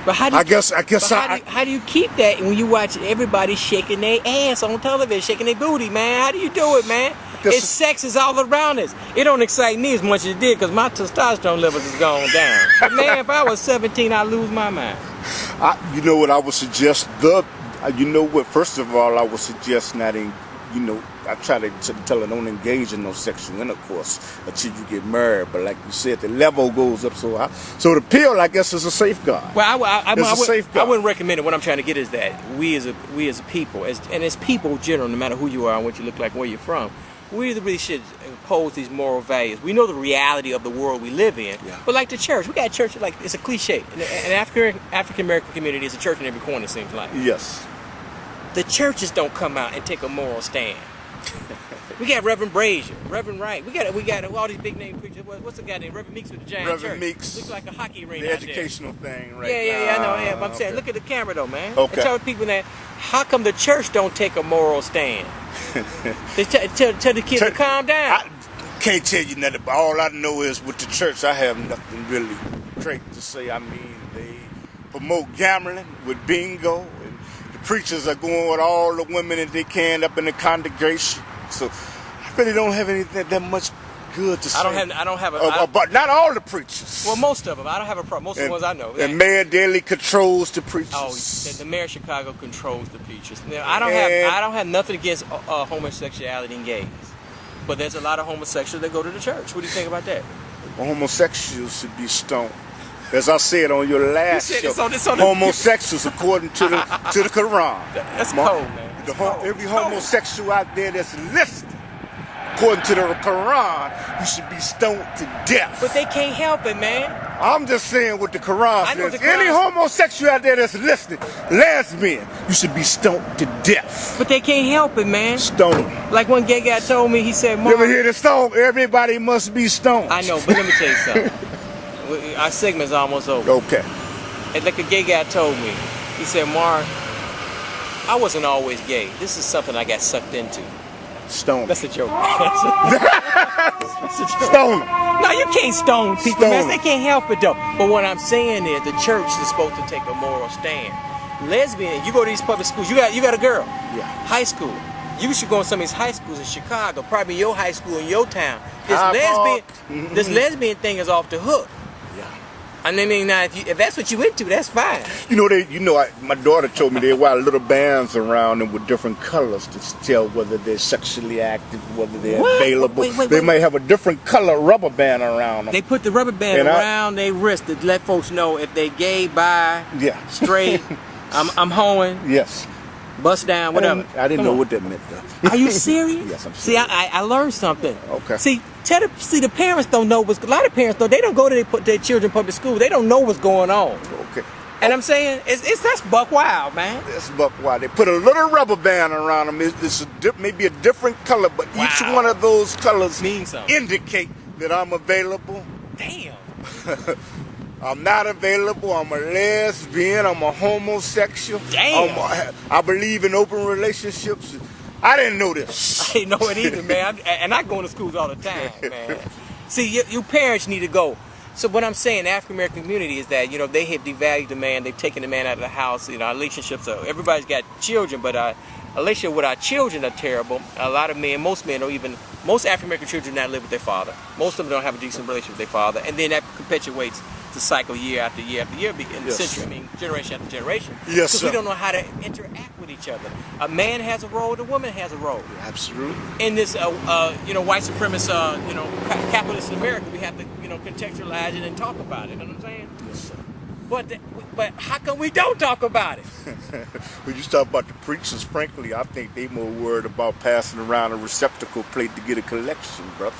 But how do you, how do you keep that when you watch everybody shaking their ass on television, shaking their booty, man? How do you do it, man? It's sex is all around us. It don't excite me as much as it did because my testosterone levels is going down. But man, if I was 17, I'd lose my mind. You know what I would suggest? First of all, I would suggest not in, I try to tell her don't engage in no sexual intercourse until you get married. But like you said, the level goes up so high. So the pill, I guess, is a safeguard. Well, I wouldn't recommend it. What I'm trying to get is that we as a people, as people in general, no matter who you are and what you look like, where you're from, we really should impose these moral values. We know the reality of the world we live in, but like the church, we got a church, like it's a cliche. An African American community is a church in every corner, it seems like. Yes. The churches don't come out and take a moral stand. We got Reverend Brazier, Reverend Wright. We got all these big name preachers. What's the guy named Reverend Meeks with the giant church? Reverend Meeks. Looks like a hockey arena. The educational thing, right? Yeah, I know. Yeah, but I'm saying, look at the camera though, man. Okay. And tell people that how come the church don't take a moral stand? They tell the kids to calm down. I can't tell you nothing, but all I know is with the church, I have nothing really great to say. I mean, they promote gambling with bingo, and the preachers are going with all the women that they can up in the congregation. So I really don't have anything that much good to say. I don't have but not all the preachers. Well, most of them. I don't have a problem. Most of the ones I know. And Mayor Daley controls the preachers. Oh, the mayor of Chicago controls the preachers. Now, I don't have nothing against homosexuality and gays, but there's a lot of homosexuals that go to the church. What do you think about that? Homosexuals should be stoned. As I said on your last show, on homosexuals, according to the Quran. That's cold, man. Every homosexual out there that's listed, according to the Quran, you should be stoned to death. But they can't help it, man. I'm just saying what the Quran says. Any homosexual out there that's listening, lesbian, you should be stoned to death. But they can't help it, man. Stoned. Like one gay guy told me, he said, Marc, you ever hear the song, everybody must be stoned? I know, but let me tell you something. Our segment's almost over. Okay. And like a gay guy told me, he said, Marc, I wasn't always gay. This is something I got sucked into. Stone. That's a joke. That's a joke. Stone. No, you can't stone people, man. They can't help it, though. But what I'm saying is the church is supposed to take a moral stand. Lesbian, you go to these public schools. You got a girl. Yeah. High school. You should go in some of these high schools in Chicago, probably your high school in your town. This lesbian thing is off the hook. I mean, now if that's what you into, that's fine. My daughter told me they wear little bands around them with different colors to tell whether they're sexually active, whether they're available. They might have a different color rubber band around them. They put the rubber band around their wrist to let folks know if they gay, bi, straight, I'm hoeing. Yes. Bust down, whatever. I didn't know what that meant, though. Are you serious? Yes, I'm serious. See, I learned something. Okay. See, the parents don't know a lot of parents, though, they don't go to their children in public school. They don't know what's going on. Okay. And I'm saying, that's buck wild, man. That's buck wild. They put a little rubber band around them. It's maybe a different color, but each one of those colors means indicate that I'm available. Damn. I'm not available. I'm a lesbian. I'm a homosexual. Damn. I believe in open relationships. I didn't know this. I didn't know it either, man. And I go to schools all the time, man. See, your parents need to go. So what I'm saying, the African American community is that, they have devalued the man. They've taken the man out of the house. Our relationships everybody's got children, but our relationship with our children are terrible. A lot of men, most African American children do not live with their father. Most of them don't have a decent relationship with their father. And then that perpetuates the cycle year after year after year, in the century, generation after generation. Yes, because we don't know how to interact with each other. A man has a role, the woman has a role. Absolutely. In this, white supremacist, capitalist America, we have to, contextualize it and talk about it. You know what I'm saying? Yes, sir. But how come we don't talk about it? When you talk about the preachers, frankly, I think they more worried about passing around a receptacle plate to get a collection, brother.